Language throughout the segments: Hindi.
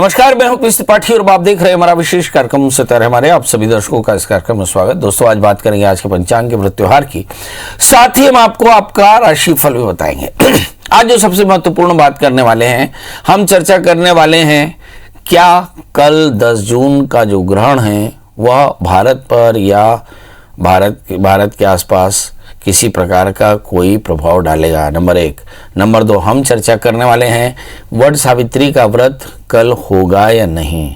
नमस्कार, मैं हूं पीयूष त्रिपाठी और आप देख रहे हैं हमारा विशेष कार्यक्रम से तरह हमारे आप सभी दर्शकों का इस कार्यक्रम में स्वागत। दोस्तों, आज बात करेंगे आज के पंचांग के व्रत त्योहार की, साथ ही हम आपको आपका राशिफल भी बताएंगे। आज जो सबसे महत्वपूर्ण बात करने वाले हैं, हम चर्चा करने वाले हैं क्या कल 10 जून का जो ग्रहण है वह भारत पर या भारत के आसपास किसी प्रकार का कोई प्रभाव डालेगा। नंबर 1। नंबर 2, हम चर्चा करने वाले हैं वट सावित्री का व्रत कल होगा या नहीं,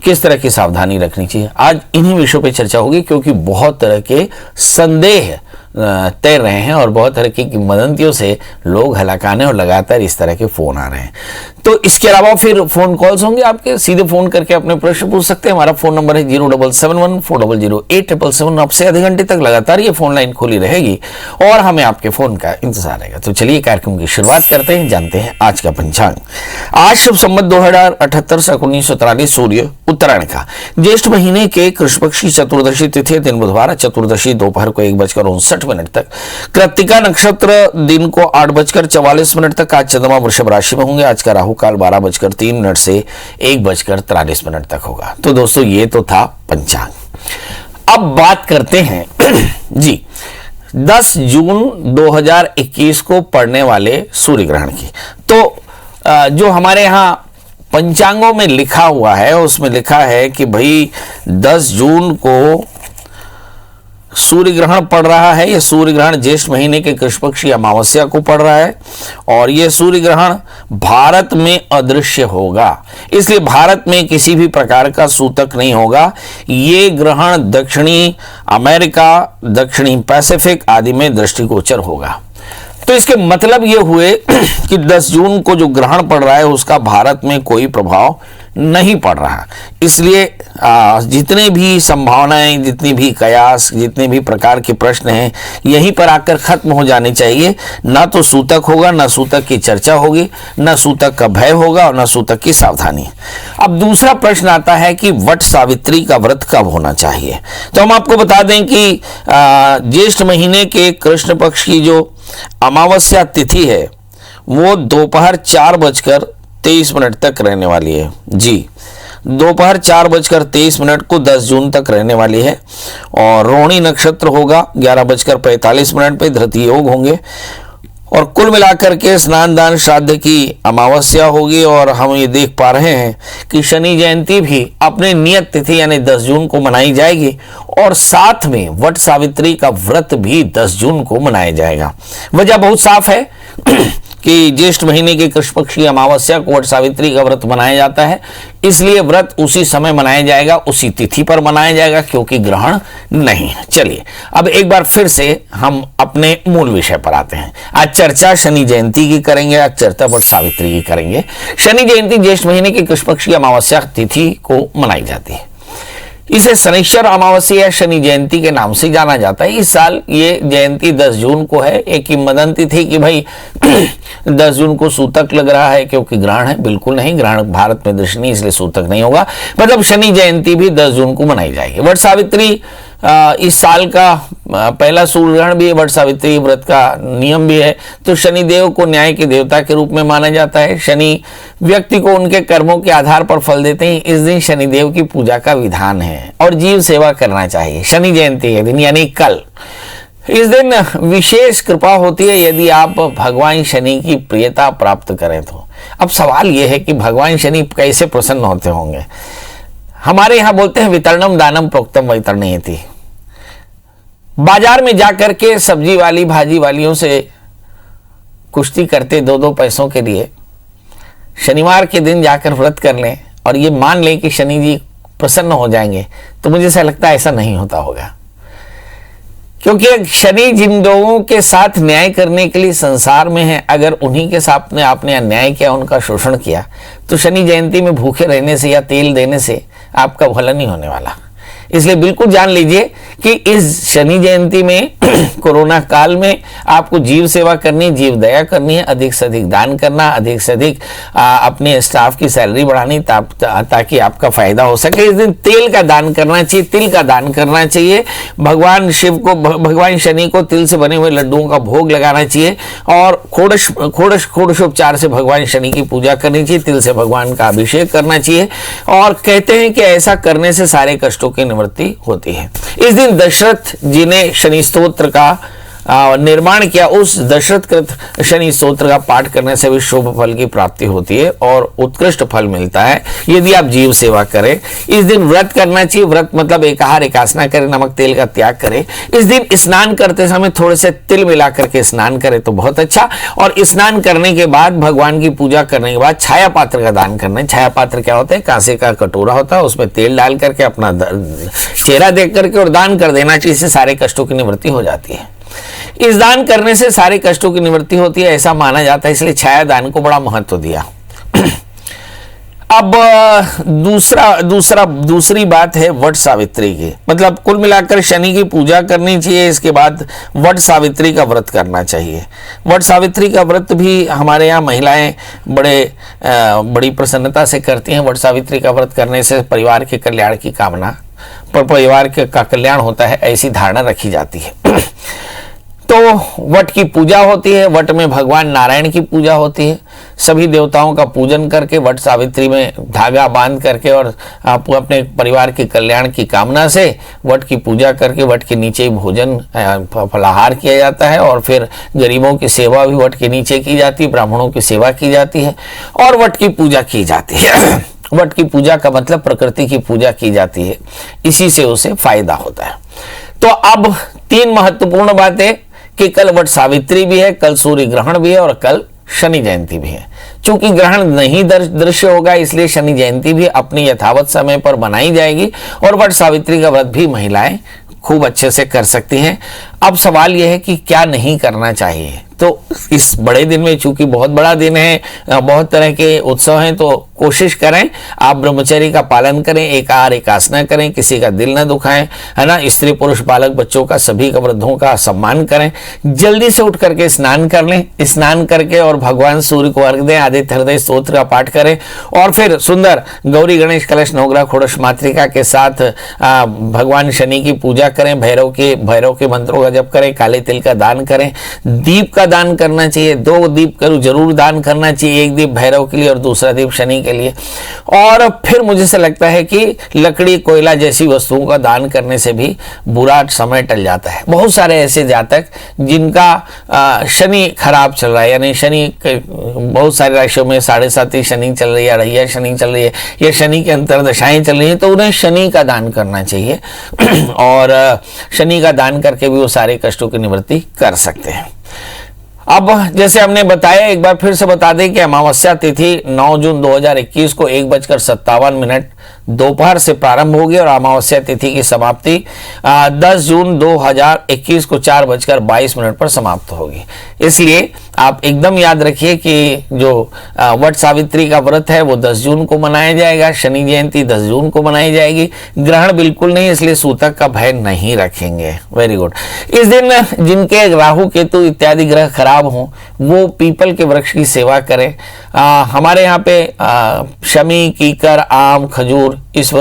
किस तरह की सावधानी रखनी चाहिए। आज इन्हीं विषयों पे चर्चा होगी, क्योंकि बहुत तरह के संदेह तैर रहे हैं और बहुत तरह की किंवदंतियों से लोग हलाकाने और लगातार इस तरह के फोन आ रहे हैं। तो इसके अलावा फिर फोन कॉल्स होंगे, आपके सीधे फोन करके अपने प्रश्न पूछ सकते हैं। हमारा फोन नंबर है 0771400877। आपसे आधे घंटे तक लगातार ये फोन लाइन खुली रहेगी और हमें आपके फोन का इंतजार रहेगा। तो चलिए कार्यक्रम की शुरुआत करते हैं, जानते हैं आज का पंचांग। आज शुभ संवत 2078 1943 सूर्य उत्तरायण का ज्येष्ठ महीने के कृष्ण पक्ष की चतुर्दशी तिथि दिन बुधवार, चतुर्दशी दोपहर को 1:59 तक, कृत्तिका नक्षत्र दिन को 8:44 तक। आज चंद्रमा वृषभ राशि में होंगे। आज का राहु काल 12:03 से 1:43 तक होगा। तो दोस्तों, ये तो था पंचांग। अब बात करते हैं जी 10 जून 2021 को पड़ने वाले सूर्य ग्रहण की। तो जो हमारे यहाँ पंचांगों में लिखा हुआ है उसमें लिखा है कि भाई 10 जून को सूर्य ग्रहण पड़ रहा है। यह सूर्य ग्रहण ज्येष्ठ महीने के कृष्ण पक्ष की अमावस्या को पड़ रहा है और यह सूर्य ग्रहण भारत में अदृश्य होगा, इसलिए भारत में किसी भी प्रकार का सूतक नहीं होगा। ये ग्रहण दक्षिणी अमेरिका, दक्षिणी पैसिफिक आदि में दृष्टिगोचर होगा। तो इसके मतलब ये हुए कि 10 जून को जो ग्रहण पड़ रहा है उसका भारत में कोई प्रभाव नहीं पड़ रहा। इसलिए जितने भी संभावनाएं, जितनी भी कयास, जितने भी प्रकार के प्रश्न हैं यहीं पर आकर खत्म हो जाने चाहिए। ना तो सूतक होगा, ना सूतक की चर्चा होगी, ना सूतक का भय होगा और ना सूतक की सावधानी। अब दूसरा प्रश्न आता है कि वट सावित्री का व्रत कब होना चाहिए। तो हम आपको बता दें कि ज्येष्ठ महीने के कृष्ण पक्ष की जो अमावस्या तिथि है वो दोपहर 4:23 तक रहने वाली है। जी, दोपहर 4:23 को 10 जून तक रहने वाली है और रोहिणी नक्षत्र होगा 11:45 पे, धृति योग होंगे और कुल मिलाकर के स्नान दान श्राद्ध की अमावस्या होगी। और हम ये देख पा रहे हैं कि शनि जयंती भी अपने नियत तिथि यानी 10 जून को मनाई जाएगी और साथ में वट सावित्री का व्रत भी 10 जून को मनाया जाएगा। वजह बहुत साफ है कि ज्येष्ठ महीने के कृष्ण पक्ष की अमावस्या को वट सावित्री का व्रत मनाया जाता है, इसलिए व्रत उसी समय मनाया जाएगा, उसी तिथि पर मनाया जाएगा, क्योंकि ग्रहण नहीं है। चलिए अब एक बार फिर से हम अपने मूल विषय पर आते हैं। आज चर्चा शनि जयंती की करेंगे, आज चर्चा वट सावित्री की करेंगे। शनि जयंती ज्येष्ठ महीने के कृष्ण पक्ष की अमावस्या तिथि को मनाई जाती है। इसे शनिश्चर अमावस्या या शनि जयंती के नाम से जाना जाता है। इस साल ये जयंती 10 जून को है। एक किंवदंती थी कि भाई 10 जून को सूतक लग रहा है क्योंकि ग्रहण है। बिल्कुल नहीं, ग्रहण भारत में दृश्य नहीं, इसलिए सूतक नहीं होगा। मतलब शनि जयंती भी 10 जून को मनाई जाएगी। वट सावित्री इस साल का पहला सूर्य ग्रहण भी है। वट सावित्री व्रत का नियम भी है। तो शनिदेव को न्याय के देवता के रूप में माना जाता है। शनि व्यक्ति को उनके कर्मों के आधार पर फल देते हैं। इस दिन शनिदेव की पूजा का विधान है और जीव सेवा करना चाहिए। शनि जयंती के दिन यानी कल, इस दिन विशेष कृपा होती है यदि आप भगवान शनि की प्रियता प्राप्त करें तो। अब सवाल यह है कि भगवान शनि कैसे प्रसन्न होते होंगे। हमारे यहाँ बोलते हैं वितरणम दानम प्रोक्तम वैतरणीयति। बाजार में जाकर के सब्जी वाली भाजी वालियों से कुश्ती करते 2-2 पैसों के लिए शनिवार के दिन जाकर व्रत कर लें और ये मान लें कि शनि जी प्रसन्न हो जाएंगे, तो मुझे ऐसा लगता है ऐसा नहीं होता होगा। क्योंकि शनि जिन लोगों के साथ न्याय करने के लिए संसार में है, अगर उन्हीं के साथ में आपने अन्याय किया, उनका शोषण किया, तो शनि जयंती में भूखे रहने से या तेल देने से आपका भला नहीं होने वाला। इसलिए बिल्कुल जान लीजिए कि इस शनि जयंती में कोरोना काल में आपको जीव सेवा करनी, जीव दया करनी है, अधिक से अधिक दान करना, अधिक से अधिक अपने स्टाफ की सैलरी बढ़ानी ताकि आपका फायदा हो सके। इस दिन तेल का दान करना चाहिए, तिल का दान करना चाहिए। भगवान शिव को, भगवान शनि को तिल से बने हुए लड्डुओं का भोग लगाना चाहिए और षोडशोपचार से भगवान शनि की पूजा करनी चाहिए। तिल से भगवान का अभिषेक करना चाहिए और कहते हैं कि ऐसा करने से सारे कष्टों की निवृत्ति होती है। इस दिन दशरथ जी ने शनि स्तोत्र का निर्माण किया, उस दशरथ कृत शनि स्तोत्र का पाठ करने से भी शुभ फल की प्राप्ति होती है और उत्कृष्ट फल मिलता है यदि आप जीव सेवा करें। इस दिन व्रत करना चाहिए, व्रत मतलब एकाहार एकासना करें, नमक तेल का त्याग करें। इस दिन स्नान करते समय थोड़े से तिल मिला करके स्नान करें तो बहुत अच्छा। और स्नान करने के बाद, भगवान की पूजा करने के बाद छाया पात्र का दान करना है। छाया पात्र क्या होता है? कांसे का कटोरा होता है, उसमें तेल डाल करके अपना चेहरा देख करके और दान कर देना चाहिए, इससे सारे कष्टों की निवृत्ति हो जाती है। इस दान करने से सारे कष्टों की निवृत्ति होती है, ऐसा माना जाता है, इसलिए छाया दान को बड़ा महत्व दिया। अब दूसरी बात है वट सावित्री की, मतलब कुल मिलाकर शनि की पूजा करनी चाहिए, इसके बाद वट सावित्री का व्रत करना चाहिए। वट सावित्री का व्रत भी हमारे यहाँ महिलाएं बड़ी प्रसन्नता से करती हैं। वट सावित्री का व्रत करने से परिवार के कल्याण की कामना, पर परिवार का कल्याण होता है, ऐसी धारणा रखी जाती है। तो वट की पूजा होती है, वट में भगवान नारायण की पूजा होती है। सभी देवताओं का पूजन करके वट सावित्री में धागा बांध करके और आप अपने परिवार के कल्याण की कामना से वट की पूजा करके वट के नीचे भोजन फलाहार किया जाता है और फिर गरीबों की सेवा भी वट के नीचे की जाती है, ब्राह्मणों की सेवा की जाती है और वट की पूजा की जाती है। वट की पूजा का मतलब प्रकृति की पूजा की जाती है, इसी से उसे फायदा होता है। तो अब 3 महत्वपूर्ण बातें कि कल वट सावित्री भी है, कल सूर्य ग्रहण भी है और कल शनि जयंती भी है। चूंकि ग्रहण नहीं दृश्य होगा इसलिए शनि जयंती भी अपनी यथावत समय पर मनाई जाएगी और वट सावित्री का व्रत भी महिलाएं खूब अच्छे से कर सकती हैं। अब सवाल यह है कि क्या नहीं करना चाहिए। तो इस बड़े दिन में, चूंकि बहुत बड़ा दिन है, बहुत तरह के उत्सव हैं, तो कोशिश करें आप ब्रह्मचर्य का पालन करें, एकाहार एकासना करें, किसी का दिल न दुखाएं, है ना। स्त्री पुरुष बालक बच्चों का, सभी का, वृद्धों का सम्मान करें। जल्दी से उठ करके स्नान कर लें, स्नान करके और भगवान सूर्य को अर्घ दें, आदित्य हृदय स्तोत्र का पाठ करें और फिर सुंदर गौरी गणेश कलश नवग्रह षोडश मातृका के साथ भगवान शनि की पूजा करें, भैरव के मंत्रों का जप करें, काले तिल का दान करें, दीप का दान करना चाहिए। 2 दीप जरूर दान करना चाहिए, एक दीप भैरव के लिए और दूसरा दीप शनि के लिए। और फिर मुझे से लगता है कि लकड़ी कोयला जैसी वस्तुओं का दान करने से भी बुरा समय टल जाता है। बहुत सारे ऐसे जातक जिनका शनि खराब चल रहा है, यानी शनि बहुत सारी राशियों में 7.5 शनि चल रही है, अढ़ैया शनि चल रही है या शनि के अंतर्दशाएं चल रही है, तो उन्हें शनि का दान करना चाहिए और शनि का दान करके भी वो सारे कष्टों की निवृत्ति कर सकते हैं। अब जैसे हमने बताया, एक बार फिर से बता दें कि अमावस्या तिथि 9 जून 2021 को 1:57 दोपहर से प्रारंभ होगी और अमावस्या तिथि की समाप्ति 10 जून 2021 को 4:22 पर समाप्त होगी। इसलिए आप एकदम याद रखिए कि जो वट सावित्री का व्रत है वो 10 जून को मनाया जाएगा, शनि जयंती 10 जून को मनाई जाएगी। ग्रहण बिल्कुल नहीं, इसलिए सूतक का भय नहीं रखेंगे। Very good. इस दिन जिनके राहु केतु इत्यादि ग्रह खराब हों वो पीपल के वृक्ष की सेवा करें। हमारे यहाँ पे शमी, कीकर, आम, खजूर, इस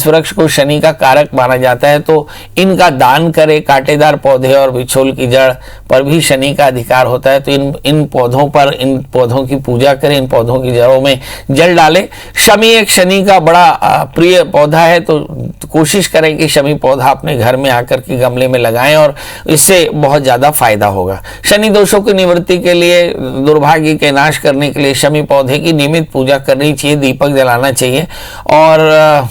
वृक्ष को शनि का कारक माना जाता है, तो इनका दान करें। कांटेदार पौधे और बिछोल की जड़ पर भी शनि का अधिकार होता है, तो इन पौधों की पूजा करें, इन पौधों की जड़ों में जल डालें। शमी एक शनि का बड़ा प्रिय पौधा है, तो कोशिश करें कि शमी पौधा अपने घर में आकर के गमले में लगाएं और इससे बहुत ज्यादा फायदा होगा। शनि दोषों की निवृत्ति के लिए, दुर्भाग्य के नाश करने के लिए शमी पौधे की नियमित पूजा करनी चाहिए, दीपक जलाना चाहिए और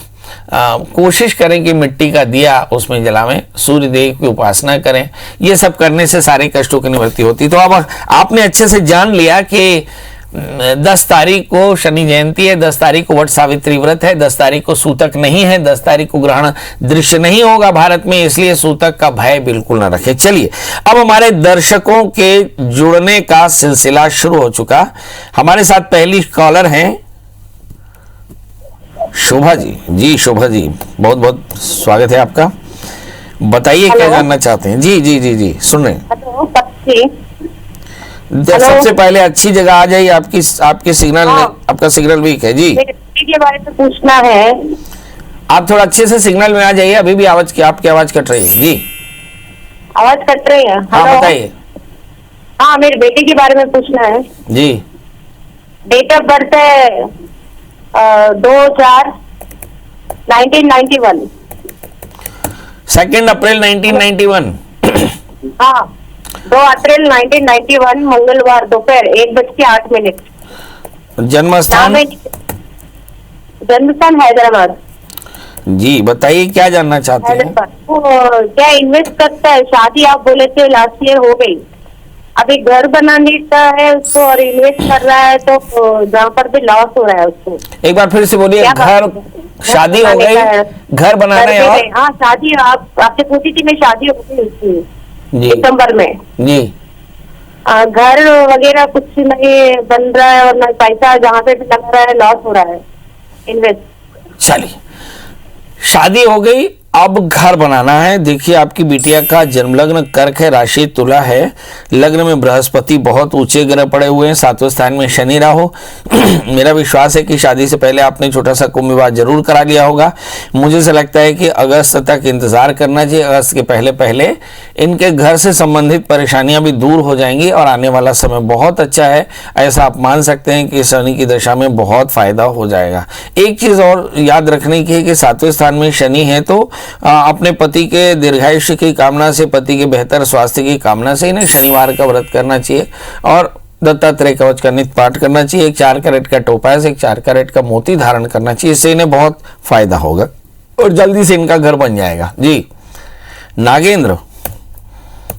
कोशिश करें कि मिट्टी का दिया उसमें जलावें, सूर्य देव की उपासना करें। ये सब करने से सारे कष्टों की निवृत्ति होती है। तो अब आपने अच्छे से जान लिया कि 10 तारीख को शनि जयंती है, 10 तारीख को वट सावित्री व्रत है, 10 तारीख को सूतक नहीं है, 10 तारीख को ग्रहण दृश्य नहीं होगा भारत में, इसलिए सूतक का भय बिल्कुल न रखें। चलिए अब हमारे दर्शकों के जुड़ने का सिलसिला शुरू हो चुका। हमारे साथ पहली कॉलर हैं। शोभा जी, जी शोभा जी, बहुत बहुत स्वागत है आपका। बताइए क्या जानना चाहते हैं। जी जी जी जी सुन रहे हैं। सबसे पहले अच्छी जगह आ जाइए, आपके सिग्नल में, आपका सिग्नल वीक है जी। के बारे में पूछना है। आप थोड़ा अच्छे से सिग्नल में आ जाइए, अभी भी आवाज आपकी आवाज कट रही है जी। आवाज कट रही है। हाँ बताइए। हाँ, मेरे बेटे के बारे में पूछना है जी। डेट ऑफ बर्थ है 2/4/1991। 2 अप्रैल 1991। हाँ, 2 अप्रैल 1991 मंगलवार दोपहर 1:08। जन्म स्थान? जन्मस्थान हैदराबाद। जी बताइए क्या जानना चाहते हैं। तो क्या इन्वेस्ट करता है? शादी आप बोले थे लास्ट ईयर हो गई, अभी घर बनाने का है उसको और इन्वेस्ट कर रहा है, तो जहाँ पर भी लॉस हो रहा है उसको। एक बार फिर से बोलिए। घर, शादी हो गई, घर बनाना है और? हाँ शादी, आपसे पूछी थी मैं, शादी हो गई उसकी दिसंबर में जी। घर वगैरह कुछ नहीं बन रहा है और न पैसा जहाँ पे भी लग रहा है लॉस हो रहा है इन्वेस्ट। चलिए, शादी हो गई, अब घर बनाना है। देखिए आपकी बिटिया का जन्म लग्न कर्क है, राशि तुला है, लग्न में बृहस्पति बहुत ऊंचे ग्रह पड़े हुए हैं, 7वें स्थान में शनि राहु। मेरा विश्वास है कि शादी से पहले आपने छोटा सा कुंभ विवाह जरूर करा लिया होगा। मुझे से लगता है कि अगस्त तक इंतजार करना चाहिए। अगस्त के पहले पहले इनके घर से संबंधित परेशानियां भी दूर हो जाएंगी और आने वाला समय बहुत अच्छा है। ऐसा आप मान सकते हैं कि शनि की दशा में बहुत फायदा हो जाएगा। एक चीज और याद रखने की है कि 7वें स्थान में शनि है, तो अपने पति के दीर्घायुष्य की कामना से, पति के बेहतर स्वास्थ्य की कामना से इन्हें शनिवार का व्रत करना चाहिए और दत्तात्रेय कवच का नित्य पाठ करना चाहिए। एक 4 कैरेट का टोपाज, एक 4 कैरेट का मोती धारण करना चाहिए, इससे इन्हें बहुत फायदा होगा और जल्दी से इनका घर बन जाएगा जी। नागेंद्र,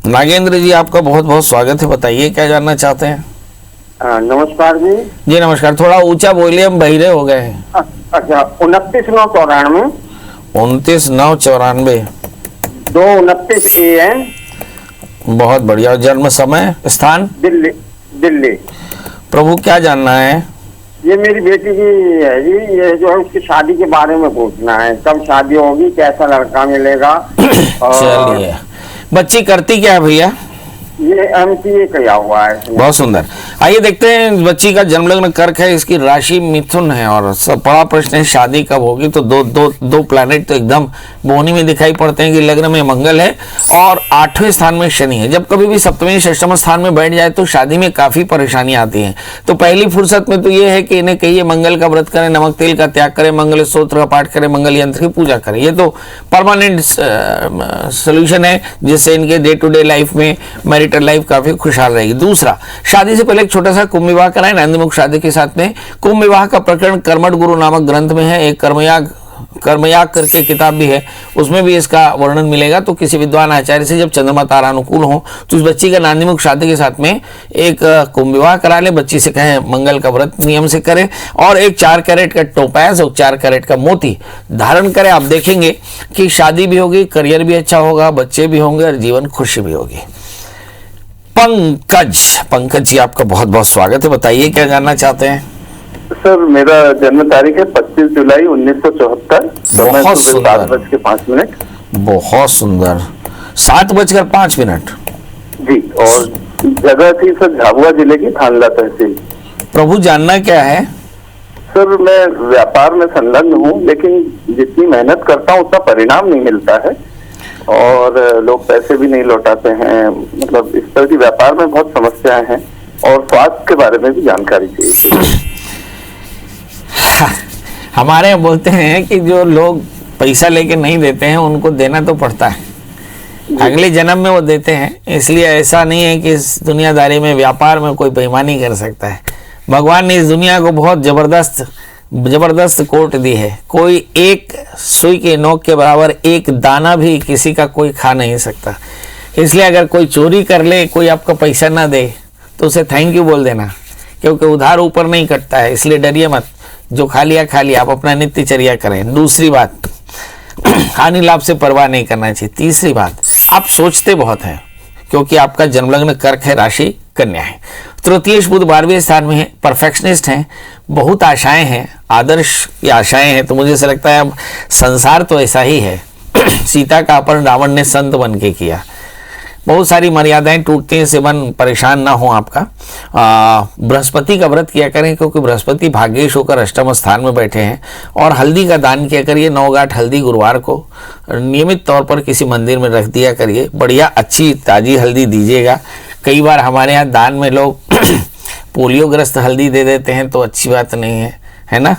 नागेंद्र जी आपका बहुत बहुत स्वागत है। बताइए क्या जानना चाहते हैं। नमस्कार जी। जी नमस्कार, थोड़ा ऊंचा बोलिए, हम बहिरे हो गए हैं। अच्छा, 29/9/94। 29/9/94। 2:29 AM। बहुत बढ़िया। जन्म समय स्थान? दिल्ली। दिल्ली। प्रभु क्या जानना है? ये मेरी बेटी की है जी, ये जो है उसकी शादी के बारे में पूछना है, कब शादी होगी, कैसा लड़का मिलेगा। चलिए, बच्ची करती क्या है भैया? ये MCA किया हुआ है। बहुत सुंदर। आइए देखते हैं, बच्ची का जन्म लग्न कर्क है, इसकी राशि मिथुन है और सब बड़ा प्रश्न है शादी कब होगी। तो दो प्लैनेट तो एकदम बोनी में दिखाई पड़ते हैं कि लग्न में मंगल है और 8वें स्थान में शनि है। जब कभी भी सप्तम षष्ठम स्थान में बैठ जाए तो शादी में काफी परेशानी आती है। तो पहली फुर्सत में तो ये है कि इन्हें कहिए मंगल का व्रत करें, नमक तेल का त्याग करें, मंगल स्तोत्र का पाठ करें, मंगल यंत्र की पूजा करें। ये तो परमानेंट सोल्यूशन है जिससे इनके डे टू डे लाइफ में मैरिटल लाइफ काफी खुशहाल रहेगी। दूसरा, शादी से पहले एक छोटा सा कुंभ विवाह कराएं नंदमुख शादी के साथ में। कुंभ विवाह का प्रकरण कर्मठ गुरु नामक ग्रंथ में है, एक कर्मयाग करके किताब भी है, उसमें भी इसका वर्णन मिलेगा। तो किसी विद्वान आचार्य से जब चंद्रमा तारा अनुकूल हो तो उस बच्ची का नांदीमुख शादी के साथ में एक कुंभ विवाह करा ले, बच्ची से कहें मंगल का व्रत नियम से करे और एक 4 कैरेट का टोपैज और 4 कैरेट का मोती धारण करे। आप देखेंगे कि शादी भी होगी, करियर भी अच्छा होगा, बच्चे भी होंगे और जीवन खुशी भी होगी। पंकज जी आपका बहुत बहुत स्वागत है। बताइए क्या जानना चाहते हैं। सर, मेरा जन्म तारीख है 25 जुलाई 1974। बहुत सुंदर। 7:05। बहुत सुंदर। 7:05। जी, और जगह थी सर झाबुआ जिले की थानला तहसील। प्रभु जानना क्या है। सर, मैं व्यापार में संलग्न हूँ, लेकिन जितनी मेहनत करता हूँ उतना परिणाम नहीं मिलता है और लोग पैसे भी नहीं लौटाते हैं। मतलब इस तरह की व्यापार में बहुत समस्याएं हैं और स्वास्थ्य के बारे में भी जानकारी चाहिए। हमारे यहाँ बोलते हैं कि जो लोग पैसा लेके नहीं देते हैं उनको देना तो पड़ता है, अगले जन्म में वो देते हैं। इसलिए ऐसा नहीं है कि इस दुनियादारी में व्यापार में कोई बेईमानी कर सकता है। भगवान ने इस दुनिया को बहुत जबरदस्त कोट दी है। कोई एक सुई के नोक के बराबर एक दाना भी किसी का कोई खा नहीं सकता। इसलिए अगर कोई चोरी कर ले, कोई आपका पैसा ना दे तो उसे थैंक यू बोल देना, क्योंकि उधार ऊपर नहीं कटता है। इसलिए डरिए मत, जो खा लिया, आप अपना नित्यचर्या करें। दूसरी बात, हानि लाभ से परवाह नहीं करना चाहिए। तीसरी बात, आप सोचते बहुत हैं क्योंकि आपका जन्मलग्न कर्क है, राशि कन्या है। तृतीयेश बुध 12वें स्थान में है, परफेक्शनिस्ट हैं, बहुत आशाएं हैं, आदर्श की आशाएं हैं। तो मुझे ऐसा लगता है अब संसार तो ऐसा ही है। सीता का अपहरण रावण ने संत बन के किया। बहुत सारी मर्यादाएं टूटती हैं, सेवन परेशान ना हो आपका। बृहस्पति का व्रत किया करें, क्योंकि बृहस्पति भाग्येश होकर अष्टम स्थान में बैठे हैं। और हल्दी का दान किया करिए, 9 गांठ हल्दी गुरुवार को नियमित तौर पर किसी मंदिर में रख दिया करिए। बढ़िया अच्छी ताजी हल्दी दीजिएगा। कई बार हमारे यहाँ दान में लोग पोलियोग्रस्त हल्दी दे देते हैं, तो अच्छी बात नहीं है, है ना।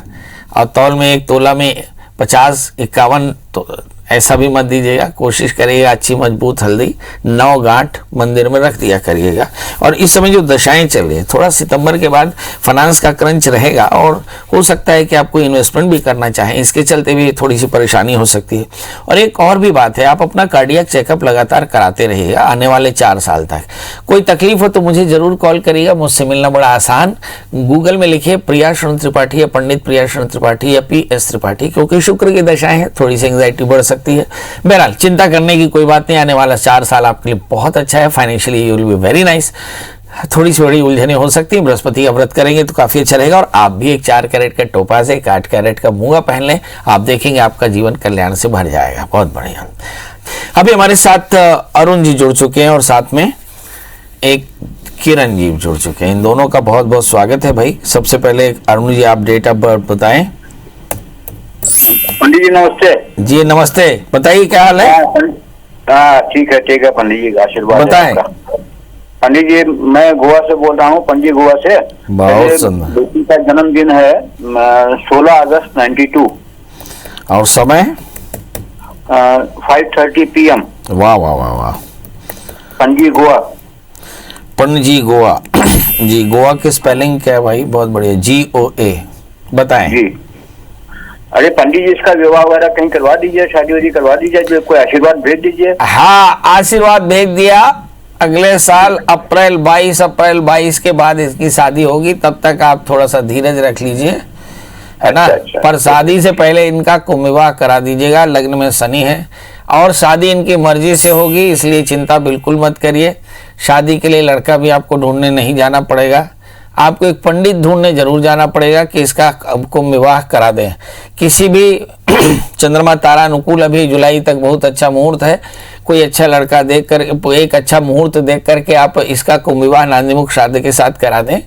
और तौल में 1 तोला में 50-51 तो ऐसा भी मत दीजिएगा। कोशिश करिएगा अच्छी मजबूत हल्दी 9 गांठ मंदिर में रख दिया करिएगा। और इस समय जो दशाएं चल रही है, थोड़ा सितंबर के बाद फाइनेंस का क्रंच रहेगा और हो सकता है कि आपको इन्वेस्टमेंट भी करना चाहें, इसके चलते भी थोड़ी सी परेशानी हो सकती है। और एक और भी बात है, आप अपना कार्डियक चेकअप लगातार कराते रहिएगा आने वाले 4 साल तक। कोई तकलीफ हो तो मुझे जरूर कॉल करिएगा, मुझसे मिलना बड़ा आसान। गूगल में लिखिए प्रिया शरण त्रिपाठी या पंडित प्रिया शरण त्रिपाठी या PS त्रिपाठी, क्योंकि शुक्र की दशाएं हैं, थोड़ी सी एंग्जाइटी बढ़ सकती है। बहरहाल चिंता करने की कोई बात नहीं, आने वाला 4 साल आपके लिए बहुत अच्छा है। Financially you will be very nice. थोड़ी सी बड़ी उलझने हो सकती है, बृहस्पति का व्रत करेंगे तो काफी अच्छा रहेगा। और आप भी एक 4 कैरेट का टोपा से 8 कैरेट का मूंगा पहन लें, आप देखेंगे आपका जीवन कल्याण से भर जाएगा। बहुत बढ़िया। अभी हमारे साथ अरुण जी जुड़ चुके हैं और साथ में एक किरण जी जुड़ चुके हैं। इन दोनों का बहुत बहुत स्वागत है भाई। सबसे पहले अरुण जी आप डेट ऑफ बर्थ बताएं। पंडित जी नमस्ते। जी नमस्ते, बताइए क्या हाल है। हाँ ठीक है पंडित जी, आशीर्वाद बताएं। पंडित जी मैं गोवा से बोल रहा हूँ, पणजी गोवा से। बहुत सुंदर। बेटी का जन्मदिन है 16 अगस्त 92 और समय 5:30 PM। वाह वाह वाह वाह। पणजी गोवा। पणजी गोवा। जी गोवा की स्पेलिंग क्या है भाई? बहुत बढ़िया, GOA बताएं। जी अरे पंडित जी इसका विवाह वगैरह कहीं करवा दीजिए, शादी वादी करवा दीजिए, जो कोई आशीर्वाद भेज दीजिए। हाँ आशीर्वाद भेज दिया। अगले साल अप्रैल 22 के बाद इसकी शादी होगी, तब तक आप थोड़ा सा धीरज रख लीजिए, है ना। अच्छा। पर शादी से पहले इनका कुंभ विवाह करा दीजिएगा। लग्न में शनि है और शादी इनकी मर्जी से होगी, इसलिए चिंता बिल्कुल मत करिए। शादी के लिए लड़का भी आपको ढूंढने नहीं जाना पड़ेगा, आपको एक पंडित ढूंढने जरूर जाना पड़ेगा कि इसका कुंभ विवाह करा दें। किसी भी चंद्रमा तारा अनुकूल अभी जुलाई तक बहुत अच्छा मुहूर्त है। कोई अच्छा लड़का देख कर, एक अच्छा मुहूर्त देख करके आप इसका कुंभ विवाह नांदीमुख श्राद्ध के साथ करा दें।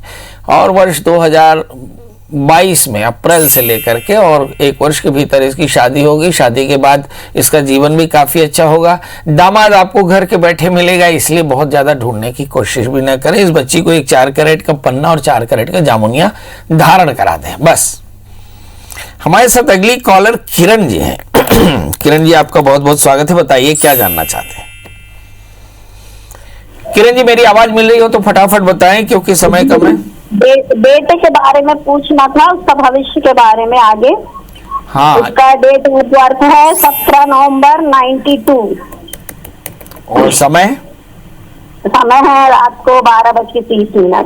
और वर्ष 2022 में अप्रैल से लेकर के और 1 वर्ष के भीतर इसकी शादी होगी। शादी के बाद इसका जीवन भी काफी अच्छा होगा। दामाद आपको घर के बैठे मिलेगा, इसलिए बहुत ज्यादा ढूंढने की कोशिश भी न करें। इस बच्ची को एक 4 कैरेट का पन्ना और 4 कैरेट का जामुनिया धारण करा दें बस। हमारे साथ अगली कॉलर किरण जी हैं। किरण जी आपका बहुत बहुत स्वागत है, बताइए क्या जानना चाहते हैं। किरण जी मेरी आवाज मिल रही हो तो फटाफट बताएं, क्योंकि समय कम है। बेटे के बारे में पूछना था, उसका भविष्य के बारे में आगे। हाँ उसका डेट ऑफ बर्थ है 17 नवंबर 92। और समय है रात को 12:30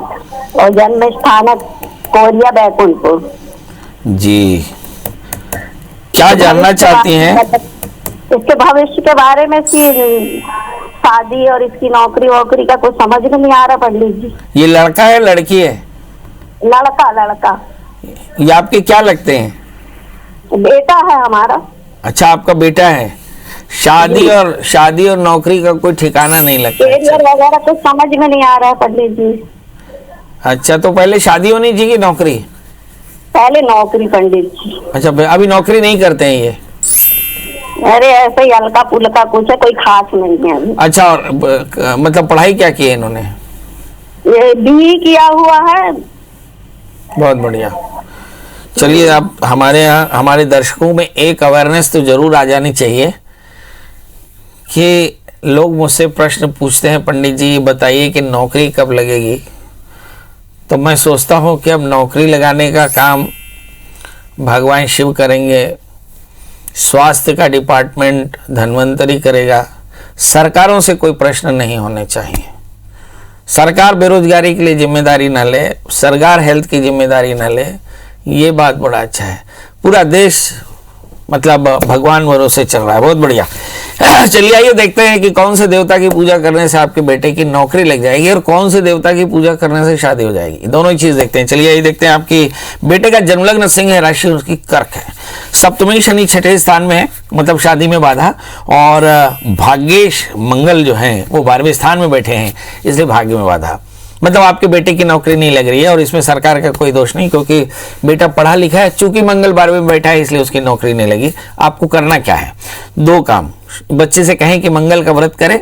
और जन्म स्थान कोरिया बैकुंठपुर। जी क्या जानना चाहती हैं? इसके भविष्य के बारे में, इसकी शादी और इसकी नौकरी वोकरी का कुछ समझ में नहीं आ रहा पंडित जी। ये लड़का है लड़की है? लड़का। ये आपके क्या लगते हैं? बेटा है हमारा। अच्छा आपका बेटा है। शादी और नौकरी का कोई ठिकाना नहीं लगता। कैरियर वगैरह कुछ समझ में नहीं आ रहा है पंडित जी। अच्छा तो पहले शादी होनी चाहिए, नौकरी? पहले नौकरी पंडित जी। अच्छा अभी नौकरी नहीं करते हैं ये? अरे ऐसे ही हल्का पुल्का कुछ है, कोई खास नहीं है अभी। अच्छा और मतलब पढ़ाई क्या की है इन्होंने? ये BE किया हुआ है। बहुत बढ़िया। चलिए आप हमारे यहाँ, हमारे दर्शकों में एक अवेयरनेस तो जरूर आ जानी चाहिए कि लोग मुझसे प्रश्न पूछते हैं, पंडित जी बताइए कि नौकरी कब लगेगी। तो मैं सोचता हूँ कि अब नौकरी लगाने का काम भगवान शिव करेंगे, स्वास्थ्य का डिपार्टमेंट धन्वंतरी करेगा, सरकारों से कोई प्रश्न नहीं होने चाहिए। सरकार बेरोजगारी के लिए जिम्मेदारी न ले, सरकार हेल्थ की जिम्मेदारी न ले, ये बात बड़ा अच्छा है। पूरा देश मतलब भगवान भरोसे चल रहा है, बहुत बढ़िया। चलिए आइए देखते हैं कि कौन से देवता की पूजा करने से आपके बेटे की नौकरी लग जाएगी और कौन से देवता की पूजा करने से शादी हो जाएगी। दोनों ही चीज देखते हैं। चलिए आइए देखते हैं। आपकी बेटे का जन्मलग्न सिंह है, राशि उसकी कर्क है, सप्तमी शनि छठे स्थान में है, मतलब शादी में बाधा, और भाग्येश मंगल जो है वो 12वें स्थान में बैठे हैं, इसलिए भाग्य में बाधा। मतलब आपके बेटे की नौकरी नहीं लग रही है और इसमें सरकार का कोई दोष नहीं, क्योंकि बेटा पढ़ा लिखा है, चूंकि मंगल 12वें में बैठा है इसलिए उसकी नौकरी नहीं लगी। आपको करना क्या है, 2 काम। बच्चे से कहें कि मंगल का व्रत करे,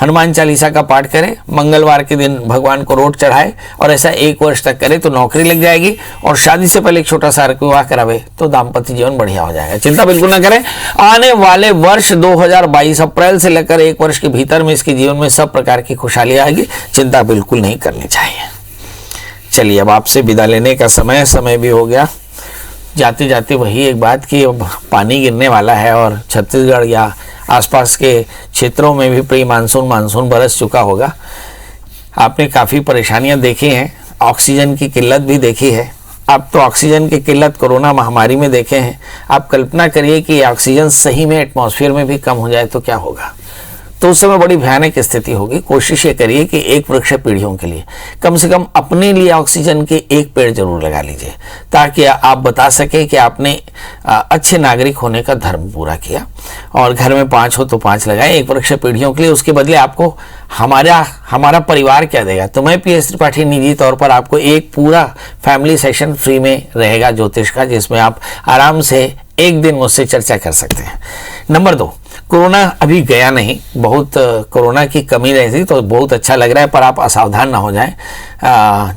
हनुमान चालीसा का पाठ करे, मंगलवार के दिन भगवान को रोट चढ़ाए और ऐसा 1 वर्ष तक करे तो नौकरी लग जाएगी। और शादी से पहले एक छोटा सा विवाह करावे तो दाम्पत्य जीवन बढ़िया हो जाएगा। चिंता बिल्कुल ना करें। आने वाले वर्ष 2022 अप्रैल से लेकर 1 वर्ष के भीतर में इसके जीवन में सब प्रकार की खुशहाली आएगी। चिंता बिल्कुल नहीं करनी चाहिए। चलिए अब आपसे विदा लेने का समय भी हो गया। जाते जाते वही एक बात कि अब पानी गिरने वाला है और छत्तीसगढ़ या आसपास के क्षेत्रों में भी प्री मानसून बरस चुका होगा। आपने काफ़ी परेशानियां देखी हैं, ऑक्सीजन की किल्लत भी देखी है। आप तो ऑक्सीजन की किल्लत कोरोना महामारी में देखे हैं। आप कल्पना करिए कि ऑक्सीजन सही में एटमॉस्फेयर में भी कम हो जाए तो क्या होगा, तो उस समय बड़ी भयानक स्थिति होगी। कोशिश ये करिए कि 1 वृक्ष पीढ़ियों के लिए कम से कम अपने लिए ऑक्सीजन के 1 पेड़ जरूर लगा लीजिए, ताकि आप बता सके कि आपने अच्छे नागरिक होने का धर्म पूरा किया। और घर में 5 हो तो 5 लगाए, 1 वृक्ष पीढ़ियों के लिए। उसके बदले आपको हमारा परिवार क्या देगा, तो मैं PS त्रिपाठी निजी तौर पर आपको एक पूरा फैमिली सेशन फ्री में रहेगा ज्योतिष का, जिसमें आप आराम से 1 दिन मुझसे चर्चा कर सकते हैं। नंबर 2, कोरोना अभी गया नहीं, बहुत कोरोना की कमी रहती तो बहुत अच्छा लग रहा है, पर आप असावधान ना हो जाएं।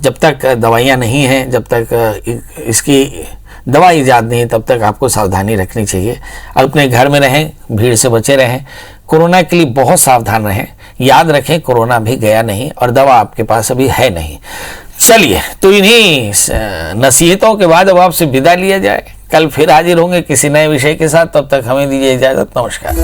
जब तक दवाइयाँ नहीं हैं, जब तक इसकी दवा ईजाद नहीं, तब तक आपको सावधानी रखनी चाहिए। अपने घर में रहें, भीड़ से बचे रहें, कोरोना के लिए बहुत सावधान रहें। याद रखें कोरोना भी गया नहीं और दवा आपके पास अभी है नहीं। चलिए तो इन्हीं नसीहतों के बाद अब आपसे विदा लिया जाए। कल फिर हाजिर होंगे किसी नए विषय के साथ, तब तक हमें दीजिए इजाजत। नमस्कार।